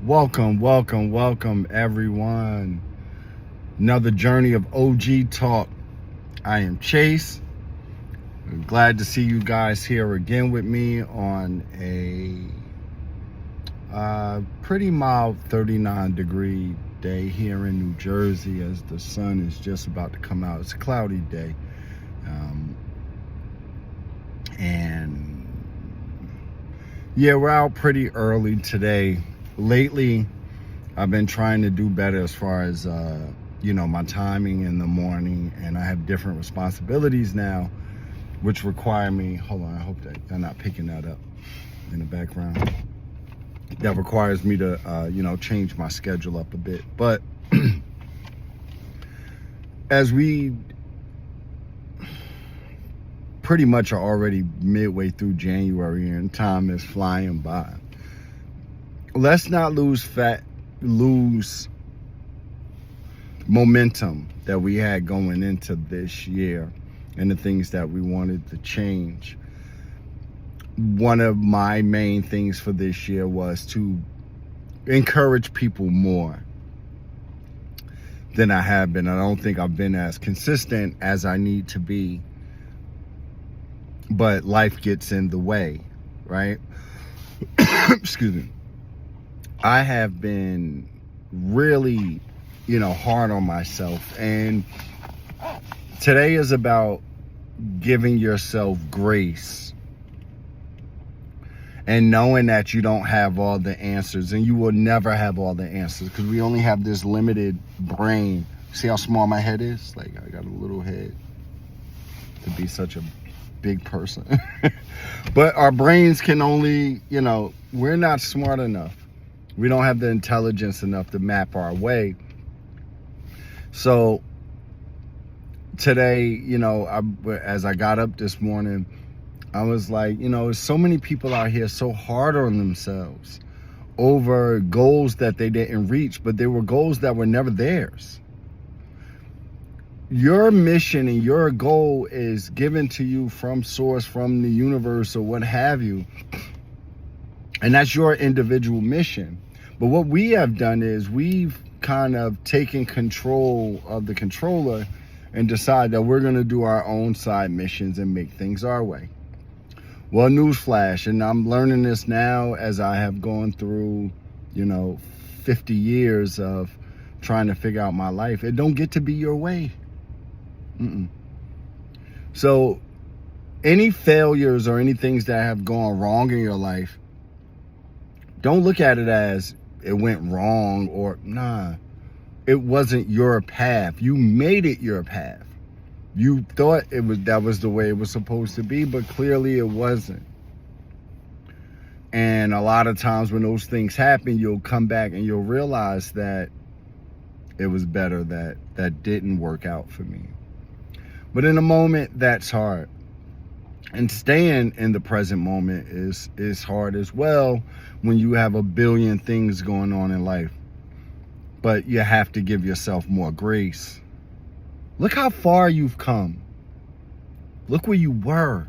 Welcome, everyone. Another journey of OG Talk. I am Chase. I'm glad to see you guys here again with me on a pretty mild 39-degree day here in New Jersey as the sun is just about to come out. It's a cloudy day. And yeah, we're out pretty early today. Lately, I've been trying to do better as far as, my timing in the morning, and I have different responsibilities now, which require me, hold on, I hope that you're not picking that up in the background. That requires me to, change my schedule up a bit. But as we pretty much are already midway through January and time is flying by, let's not lose momentum that we had going into this year and the things that we wanted to change. One of my main things for this year was to encourage people more than I have been. I don't think I've been as consistent as I need to be, but life gets in the way, right? Excuse me. I have been really, hard on myself. And today is about giving yourself grace and knowing that you don't have all the answers, and you will never have all the answers because we only have this limited brain. See how small my head is? Like, I got a little head to be such a big person. But our brains can only, we're not smart enough. We don't have the intelligence enough to map our way. So today, as I got up this morning, I was like, there's so many people out here so hard on themselves over goals that they didn't reach, but they were goals that were never theirs. Your mission and your goal is given to you from source, from the universe, or what have you. And that's your individual mission. But what we have done is we've kind of taken control of the controller and decide that we're going to do our own side missions and make things our way. Well, newsflash, and I'm learning this now as I have gone through, 50 years of trying to figure out my life. It don't get to be your way. So any failures or any things that have gone wrong in your life, don't look at it as it went wrong or it wasn't your path. You made it your path. You thought that was the way it was supposed to be, but clearly it wasn't. And a lot of times when those things happen, you'll come back and you'll realize that it was better that didn't work out for me. But in the moment, that's hard. And staying in the present moment is hard as well when you have a billion things going on in life. But you have to give yourself more grace. Look how far you've come. Look where you were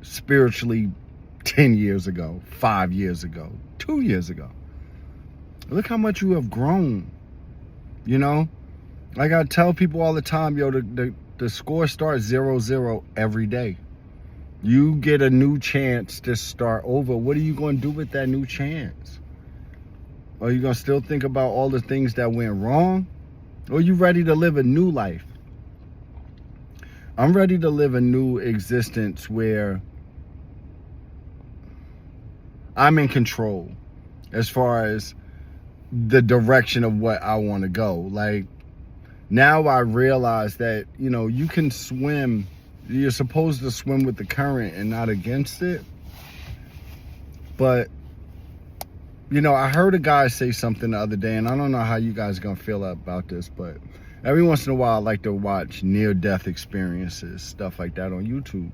spiritually 10 years ago, 5 years ago, 2 years ago. Look how much you have grown. Like I tell people all the time, the score starts 0-0 every day. You get a new chance to start over. What are you going to do with that new chance? Are you going to still think about all the things that went wrong? Or are you ready to live a new life? I'm ready to live a new existence where I'm in control as far as the direction of what I want to go. Like, now I realize that, you can swim. You're supposed to swim with the current and not against it. But, I heard a guy say something the other day, and I don't know how you guys are going to feel about this, but every once in a while I like to watch near-death experiences, stuff like that on YouTube.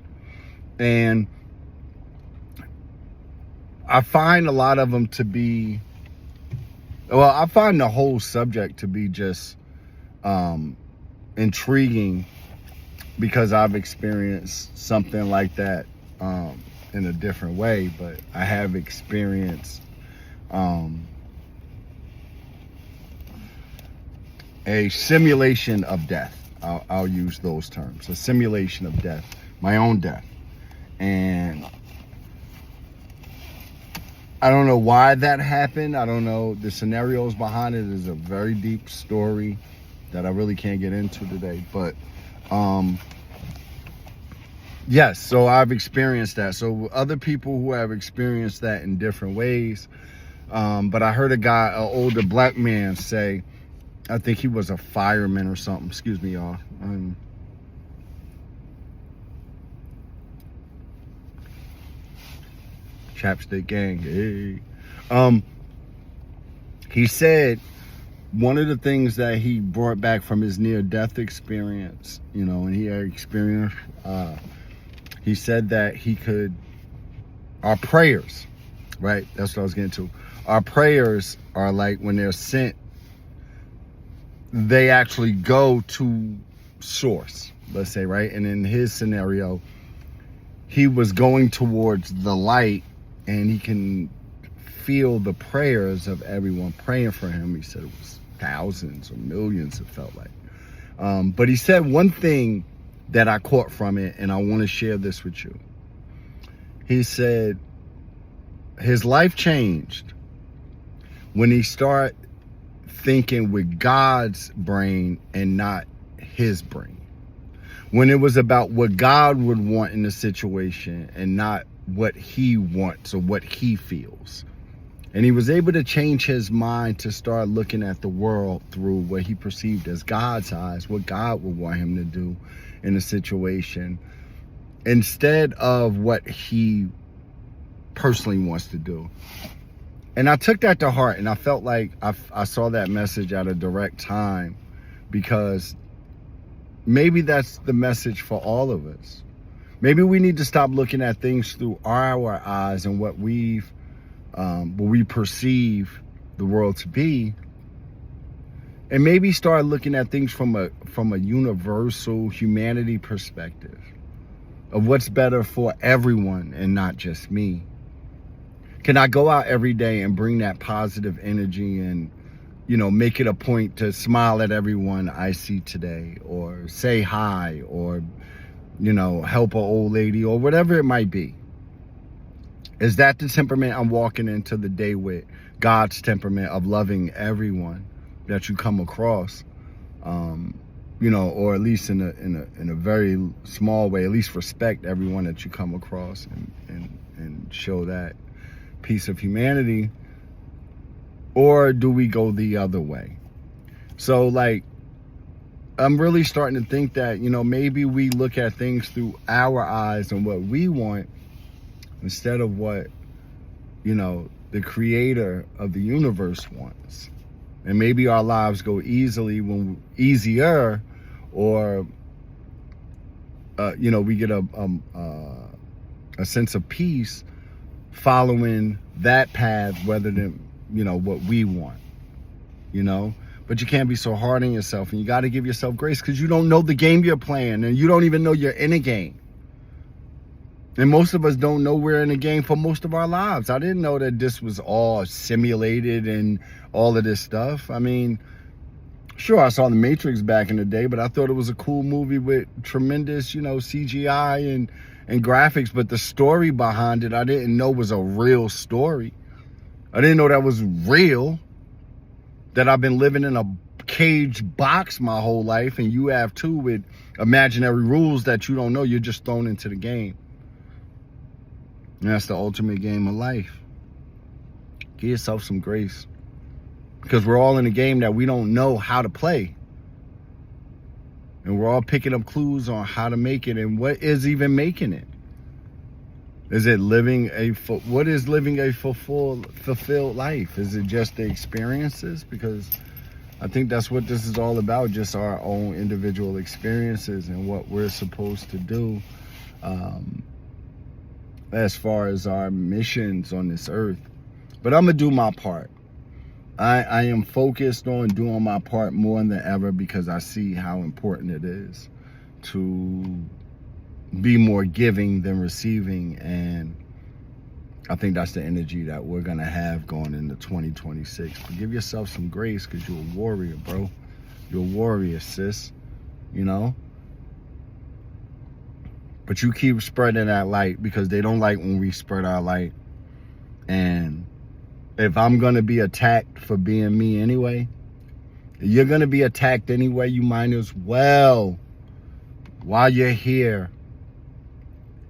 And I find a lot of them to be, I find the whole subject to be just intriguing because I've experienced something like that in a different way, but I have experienced a simulation of death. I'll use those terms. A simulation of death, my own death. And I don't know why that happened. I don't know. The scenarios behind it is a very deep story that I really can't get into today. But yes, so I've experienced that. So other people who have experienced that in different ways. But I heard a guy, an older black man, say, I think he was a fireman or something. Excuse me, y'all. Chapstick gang. Hey. He said one of the things that he brought back from his near-death experience, you know, and he had experienced, he said that he could, our prayers, right? That's what I was getting to. Our prayers are like when they're sent, they actually go to source, let's say, right? And in his scenario, he was going towards the light, and he can feel the prayers of everyone praying for him. He said it was thousands or millions, it felt like. But he said one thing that I caught from it, and I want to share this with you. He said his life changed when he started thinking with God's brain and not his brain. When it was about what God would want in the situation and not what he wants or what he feels. And he was able to change his mind to start looking at the world through what he perceived as God's eyes, what God would want him to do in a situation, instead of what he personally wants to do. And I took that to heart, and I felt like I saw that message at a direct time, because maybe that's the message for all of us. Maybe we need to stop looking at things through our eyes and what we perceive the world to be, and maybe start looking at things from a universal humanity perspective of what's better for everyone and not just me. Can I go out every day and bring that positive energy and, you know, make it a point to smile at everyone I see today, or say hi, or, you know, help an old lady, or whatever it might be? Is that the temperament I'm walking into the day with? God's temperament of loving everyone that you come across, you know, or at least in a very small way, at least respect everyone that you come across, and show that piece of humanity? Or do we go the other way? So, like, I'm really starting to think that, you know, maybe we look at things through our eyes and what we want, instead of what, you know, the creator of the universe wants. And maybe our lives go easier, or, you know, we get a sense of peace following that path rather than, you know, what we want, you know? But you can't be so hard on yourself, and you got to give yourself grace, because you don't know the game you're playing, and you don't even know you're in a game. And most of us don't know we're in a game for most of our lives. I didn't know that this was all simulated and all of this stuff. I mean, sure, I saw The Matrix back in the day, but I thought it was a cool movie with tremendous, you know, CGI and graphics. But the story behind it, I didn't know was a real story. I didn't know that was real, that I've been living in a cage box my whole life, and you have too, with imaginary rules that you don't know. You're just thrown into the game. And that's the ultimate game of life. Give yourself some grace, because we're all in a game that we don't know how to play. And we're all picking up clues on how to make it, and what is even making it. Is it what is living a fulfilled life? Is it just the experiences? Because I think that's what this is all about, just our own individual experiences and what we're supposed to do as far as our missions on this earth. But I'm going to do my part. I am focused on doing my part more than ever, because I see how important it is to be more giving than receiving. And I think that's the energy that we're going to have going into 2026. But give yourself some grace, because you're a warrior, bro. You're a warrior, sis. You know? But you keep spreading that light because they don't like when we spread our light. And if I'm going to be attacked for being me anyway, you're going to be attacked anyway. You might as well, while you're here,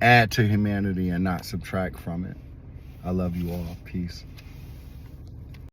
add to humanity and not subtract from it. I love you all. Peace.